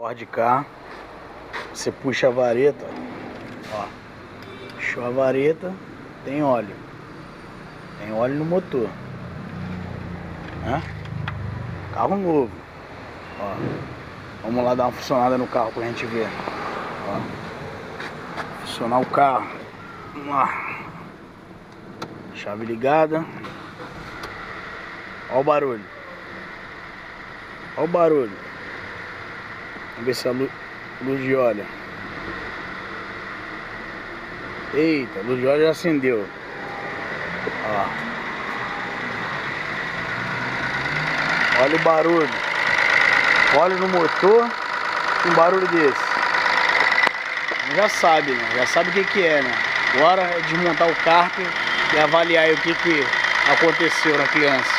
Ford Ka, você puxa a vareta, ó, puxou a vareta, tem óleo no motor, né? Carro novo, ó. Vamos lá dar uma funcionada no carro pra gente ver, ó. Funcionar o carro, vamos lá. Chave ligada, ó o barulho, ó o barulho. Vamos ver se a luz de óleo. Eita, a luz de óleo já acendeu. Ó. Olha o barulho. Óleo no motor. Um barulho desse. Já sabe, né? Já sabe o que é, né? Agora é desmontar o carro e avaliar aí o que aconteceu na criança.